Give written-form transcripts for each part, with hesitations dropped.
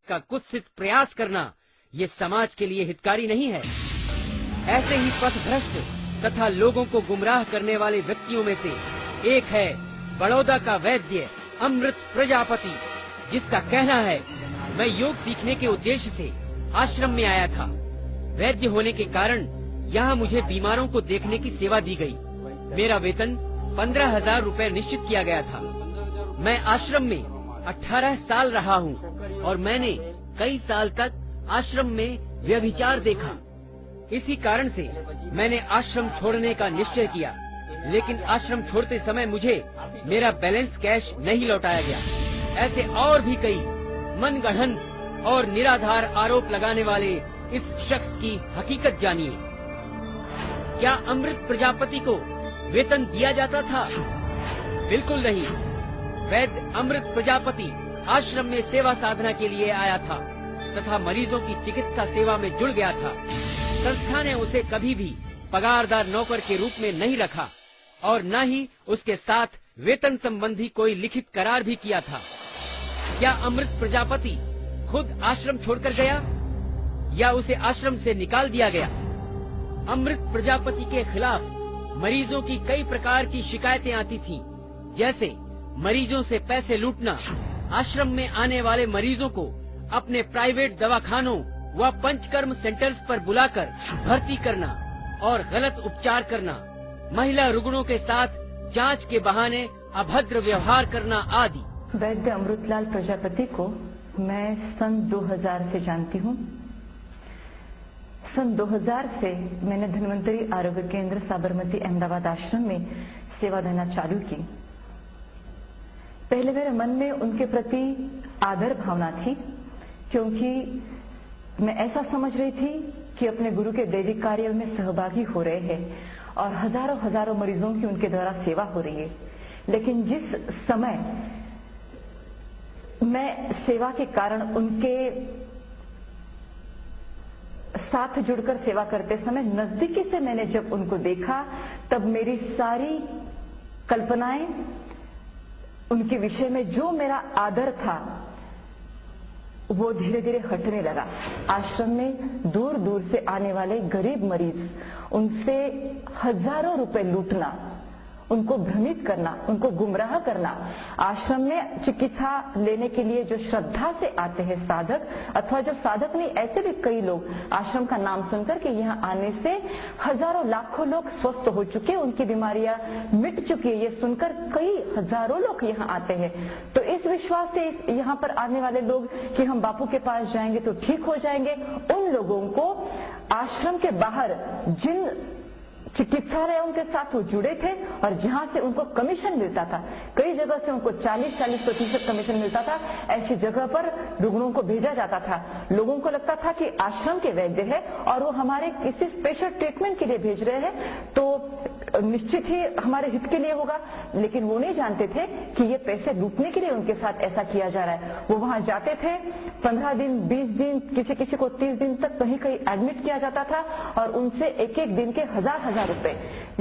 का कुत्सित प्रयास करना ये समाज के लिए हितकारी नहीं है। ऐसे ही पथभ्रष्ट तथा लोगों को गुमराह करने वाले व्यक्तियों में से एक है बड़ौदा का वैद्य अमृत प्रजापति, जिसका कहना है, मैं योग सीखने के उद्देश्य से आश्रम में आया था। वैद्य होने के कारण यहाँ मुझे बीमारों को देखने की सेवा दी गई। मेरा वेतन 15,000 रुपए निश्चित किया गया था। मैं आश्रम में 18 साल रहा हूँ और मैंने कई साल तक आश्रम में व्यभिचार देखा। इसी कारण से मैंने आश्रम छोड़ने का निश्चय किया, लेकिन आश्रम छोड़ते समय मुझे मेरा बैलेंस कैश नहीं लौटाया गया। ऐसे और भी कई मनगढ़ंत और निराधार आरोप लगाने वाले इस शख्स की हकीकत जानिए। क्या अमृत प्रजापति को वेतन दिया जाता था? बिल्कुल नहीं। वैद्य अमृत प्रजापति आश्रम में सेवा साधना के लिए आया था तथा मरीजों की चिकित्सा सेवा में जुड़ गया था। संस्था ने उसे कभी भी पगारदार नौकर के रूप में नहीं रखा और न ही उसके साथ वेतन संबंधी कोई लिखित करार भी किया था। क्या अमृत प्रजापति खुद आश्रम छोड़कर गया या उसे आश्रम से निकाल दिया गया? अमृत प्रजापति के खिलाफ मरीजों की कई प्रकार की शिकायतें आती थीं, जैसे मरीजों से पैसे लूटना, आश्रम में आने वाले मरीजों को अपने प्राइवेट दवाखानों व पंचकर्म सेंटर्स पर बुलाकर भर्ती करना और गलत उपचार करना, महिला रुग्णों के साथ जांच के बहाने अभद्र व्यवहार करना आदि। वैद्य अमृतलाल प्रजापति को मैं सन 2000 से जानती हूँ। सन 2000 से मैंने धन्वंतरी आरोग्य केंद्र साबरमती अहमदाबाद आश्रम में सेवा देना चालू की। पहले मेरे मन में उनके प्रति आदर भावना थी, क्योंकि मैं ऐसा समझ रही थी कि अपने गुरु के दैविक कार्य में सहभागी हो रहे हैं और हजारों हजारों मरीजों की उनके द्वारा सेवा हो रही है। लेकिन जिस समय मैं सेवा के कारण उनके साथ जुड़कर सेवा करते समय नजदीकी से मैंने जब उनको देखा, तब मेरी सारी कल्पनाएं उनके विषय में जो मेरा आदर था वो धीरे धीरे हटने लगा। आश्रम में दूर दूर से आने वाले गरीब मरीज, उनसे हजारों रुपए लूटना, उनको भ्रमित करना, उनको गुमराह करना। आश्रम में चिकित्सा लेने के लिए जो श्रद्धा से आते हैं साधक, अथवा जो साधक नहीं, ऐसे भी कई लोग आश्रम का नाम सुनकर के यहाँ आने से हजारों लाखों लोग स्वस्थ हो चुके, उनकी बीमारियां मिट चुकी है, ये सुनकर कई हजारों लोग यहाँ आते हैं। तो इस विश्वास से यहाँ पर आने वाले लोग कि हम बापू के पास जाएंगे तो ठीक हो जाएंगे, उन लोगों को आश्रम के बाहर जिन चिकित्सालयों के साथ वो जुड़े थे और जहां से उनको कमीशन मिलता था, कई जगह से उनको 40-40% कमीशन मिलता था, ऐसी जगह पर रुग्णों को भेजा जाता था। लोगों को लगता था कि आश्रम के वैद्य है और वो हमारे किसी स्पेशल ट्रीटमेंट के लिए भेज रहे हैं तो निश्चित ही हमारे हित के लिए होगा, लेकिन वो नहीं जानते थे कि ये पैसे लूटने के लिए उनके साथ ऐसा किया जा रहा है। वो वहां जाते थे, 15 दिन 20 दिन, किसी किसी को 30 दिन तक कहीं कहीं एडमिट किया जाता था और उनसे एक एक दिन के हजार रुपए,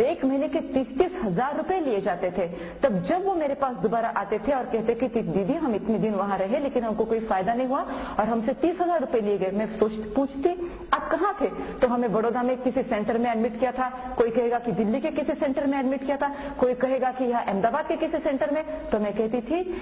एक महीने के 30-30 हजार रुपए लिए जाते थे। तब जब वो मेरे पास दोबारा आते थे और कहते कि दीदी हम इतने दिन वहां रहे लेकिन हमको कोई फायदा नहीं हुआ और हमसे 30,000 रुपए लिए गए, मैं पूछती आप कहाँ थे? तो हमें बड़ौदा में किसी सेंटर में एडमिट किया था, कोई कहेगा कि दिल्ली के किसी सेंटर में एडमिट किया था, कोई कहेगा कि यहाँ अहमदाबाद के किसी सेंटर में। तो मैं कहती थी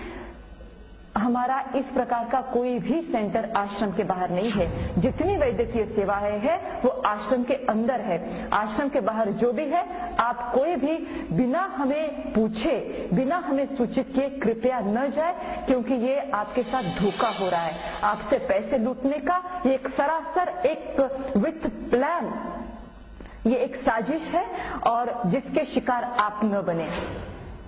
हमारा इस प्रकार का कोई भी सेंटर आश्रम के बाहर नहीं है। जितनी वैद्यकीय सेवाएं है वो आश्रम के अंदर है। आश्रम के बाहर जो भी है, आप कोई भी बिना हमें पूछे, बिना हमें सूचित किए कृपया न जाए, क्योंकि ये आपके साथ धोखा हो रहा है। आपसे पैसे लूटने का ये एक सरासर एक विथ प्लान, ये एक साजिश है और जिसके शिकार आप न बने।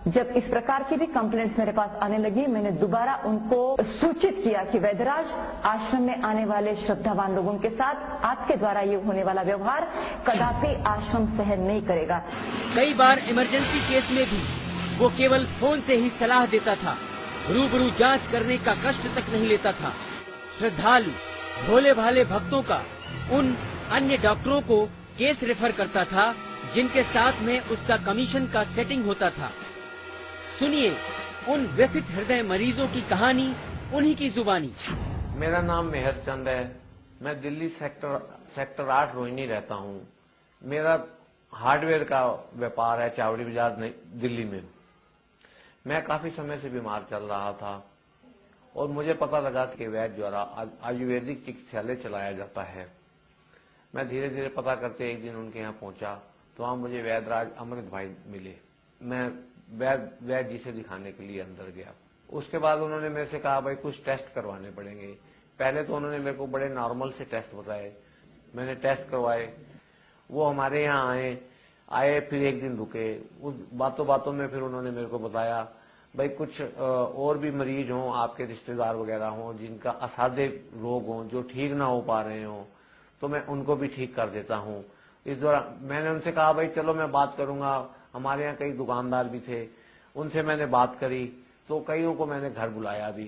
जब इस प्रकार की भी कंप्लेंट्स मेरे पास आने लगी, मैंने दोबारा उनको सूचित किया कि वैद्यराज, आश्रम में आने वाले श्रद्धावान लोगों के साथ आपके द्वारा ये होने वाला व्यवहार कदापि आश्रम सहन नहीं करेगा। कई बार इमरजेंसी केस में भी वो केवल फोन से ही सलाह देता था, रूबरू जांच करने का कष्ट तक नहीं लेता था। श्रद्धालु भोले भाले भक्तों का उन अन्य डॉक्टरों को केस रेफर करता था जिनके साथ में उसका कमीशन का सेटिंग होता था। सुनिए उन व्यथित हृदय मरीजों की कहानी उन्हीं की जुबानी। मेरा नाम मेहर चंद है। मैं दिल्ली सेक्टर 8 रोहिणी रहता हूँ। मेरा हार्डवेयर का व्यापार है चावड़ी बाजार दिल्ली में। मैं काफी समय से बीमार चल रहा था और मुझे पता लगा कि वैद्य द्वारा आयुर्वेदिक चिकित्सालय चलाया जाता है। मैं धीरे धीरे पता करते एक दिन उनके यहाँ पहुंचा तो वहां मुझे वैद्यराज अमृत भाई मिले। मैं वैद्य जी से दिखाने के लिए अंदर गया। उसके बाद उन्होंने मेरे से कहा भाई कुछ टेस्ट करवाने पड़ेंगे। पहले तो उन्होंने मेरे को बड़े नॉर्मल से टेस्ट बताए। मैंने टेस्ट करवाए। वो हमारे यहाँ आए फिर एक दिन रुके। उस बातों बातों में फिर उन्होंने मेरे को बताया भाई कुछ और भी मरीज हों, आपके रिश्तेदार वगैरह हों जिनका असाध्य रोग हो, जो ठीक ना हो पा रहे हों, तो मैं उनको भी ठीक कर देता हूँ। इस दौरान मैंने उनसे कहा भाई चलो मैं बात करूंगा। हमारे यहाँ कई दुकानदार भी थे, उनसे मैंने बात करी तो कईयों को मैंने घर बुलाया भी।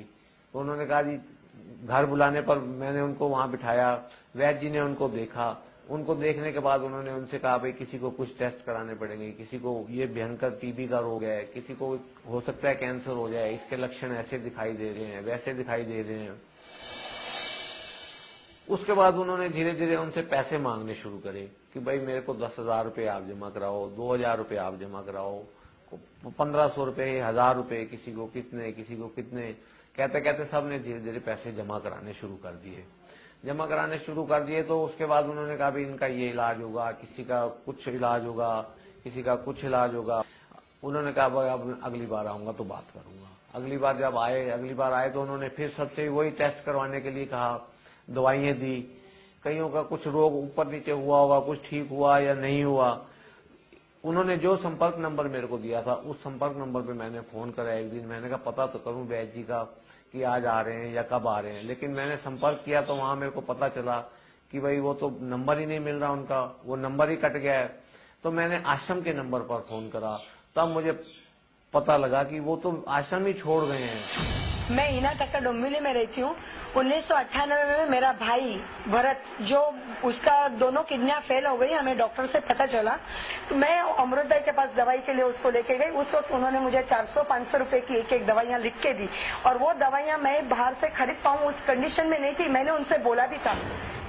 तो उन्होंने कहा जी, घर बुलाने पर मैंने उनको वहां बिठाया। वैद्य जी ने उनको देखा। उनको देखने के बाद उन्होंने उनसे कहा भाई किसी को कुछ टेस्ट कराने पड़ेंगे, किसी को ये भयंकर टीबी का रोग है, किसी को हो सकता है कैंसर हो जाए, इसके लक्षण ऐसे दिखाई दे रहे हैं, वैसे दिखाई दे रहे हैं। उसके बाद उन्होंने धीरे धीरे उनसे पैसे मांगने शुरू करे कि भाई मेरे को 10,000 रुपये आप जमा कराओ, 2,000 रुपये आप जमा कराओ, 1,500 रुपये, 1,000 रुपये, किसी को कितने। कहते कहते सब ने धीरे धीरे पैसे जमा कराने शुरू कर दिए। तो उसके बाद उन्होंने कहा भाई इनका ये इलाज होगा, किसी का कुछ इलाज होगा, किसी का कुछ इलाज होगा। उन्होंने कहा भाई अब अगली बार आऊंगा तो बात करूंगा। अगली बार आए तो उन्होंने फिर सबसे वही टेस्ट करवाने के लिए कहा, दवाइयां दी। कईयों का कुछ रोग ऊपर नीचे हुआ होगा, कुछ ठीक हुआ या नहीं हुआ। उन्होंने जो संपर्क नंबर मेरे को दिया था उस संपर्क नंबर पे मैंने फोन करा एक दिन। मैंने कहा पता तो करूं वैद्य जी का कि आज आ रहे हैं या कब आ रहे हैं। लेकिन मैंने संपर्क किया तो वहां मेरे को पता चला कि भाई वो तो नंबर ही नहीं मिल रहा उनका, वो नंबर ही कट गया है। तो मैंने आश्रम के नंबर पर फोन करा, तब मुझे पता लगा कि वो तो आश्रम ही छोड़ गए हैं। मैं हीना टक्कर डोंबिवली में रहती हूँ। 1998 में मेरा भाई भरत, जो उसका दोनों किडनियां फेल हो गई, हमें डॉक्टर से पता चला। तो मैं अमृत भाई के पास दवाई के लिए उसको लेके गई। उस वक्त उन्होंने मुझे 400-500 रुपए की एक दवाइयां लिख के दी और वो दवाइयां मैं बाहर से खरीद पाऊं उस कंडीशन में नहीं थी। मैंने उनसे बोला भी था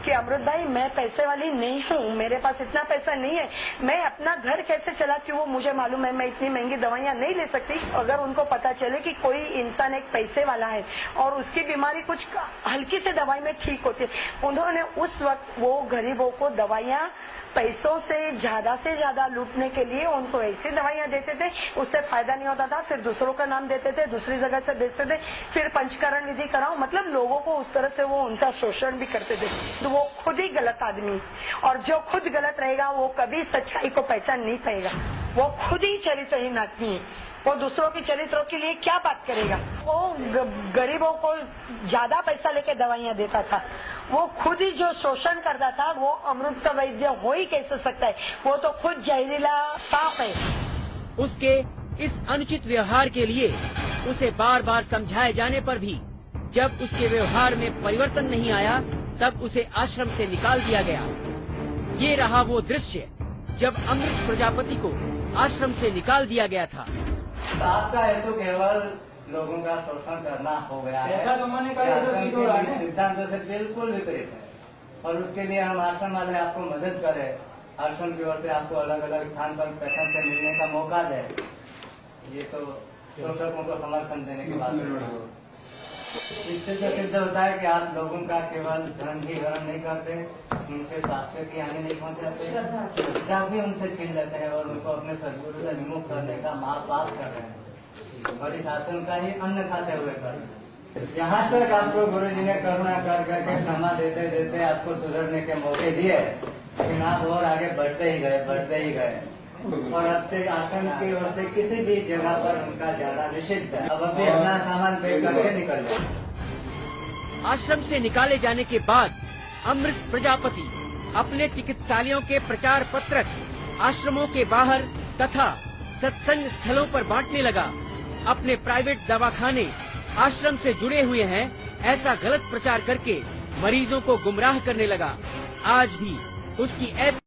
कि अमृत भाई मैं पैसे वाली नहीं हूँ, मेरे पास इतना पैसा नहीं है, मैं अपना घर कैसे चलाती हूँ वो मुझे मालूम है, मैं इतनी महंगी दवाइयां नहीं ले सकती। अगर उनको पता चले कि कोई इंसान एक पैसे वाला है और उसकी बीमारी कुछ हल्की से दवाई में ठीक होती है, उन्होंने उस वक्त वो गरीबों को दवाइयां पैसों से ज्यादा लूटने के लिए उनको ऐसी दवाइयां देते थे, उससे फायदा नहीं होता था। फिर दूसरों का नाम देते थे, दूसरी जगह से बेचते थे, फिर पंचकरण विधि कराओ, मतलब लोगों को उस तरह से वो उनका शोषण भी करते थे। तो वो खुद ही गलत आदमी, और जो खुद गलत रहेगा वो कभी सच्चाई को पहचान नहीं पाएगा। वो खुद ही चरित्रहीन आदमी है। वो दूसरों की चरित्रों के लिए क्या बात करेगा। वो गरीबों को ज्यादा पैसा लेके दवाइयां देता था, वो खुद ही जो शोषण करता था वो अमृत वैद्य हो ही कैसे सकता है। वो तो खुद जहरीला सांप है। उसके इस अनुचित व्यवहार के लिए उसे बार बार समझाए जाने पर भी जब उसके व्यवहार में परिवर्तन नहीं आया तब उसे आश्रम से निकाल दिया गया। ये रहा वो दृश्य जब अमृत प्रजापति को आश्रम से निकाल दिया गया था। आपका हेतु केवल लोगों का शोषण करना हो गया है, सिद्धांत से बिल्कुल विपरीत है। और उसके लिए हम आश्रम वाले आपको मदद करें, आश्रम की ओर से आपको अलग अलग स्थान पर पैसा से मिलने का मौका दे, ये तो शोषकों को समर्थन देने की बात है। इससे तो सिद्ध होता है कि आप लोगों का केवल धन ही ग्रहण नहीं करते, उनके स्वास्थ्य की हानि नहीं पहुंचाते, श्रद्धा भी उनसे छीन लेते हैं और उनको अपने सदगुरु से विमुख करने का मार्ग कर रहे हैं और इस आश्रम का ही अन्न खाते हुए कर रहे हैं। यहाँ तक आपको गुरु जी ने करुणा कर करके क्षमा देते देते आपको सुधरने के मौके दिए, लेकिन आप और आगे बढ़ते ही गए और अब से आश्रम की ओर से किसी भी जगह पर उनका जाना निषिद्ध है। अब अभी अपना सामान पे करके निकल जाए। आश्रम से निकाले जाने के बाद अमृत प्रजापति अपने चिकित्सालयों के प्रचार पत्रक आश्रमों के बाहर तथा सत्संग स्थलों पर बांटने लगा। अपने प्राइवेट दवाखाने आश्रम से जुड़े हुए हैं ऐसा गलत प्रचार करके मरीजों को गुमराह करने लगा। आज भी उसकी ऐसी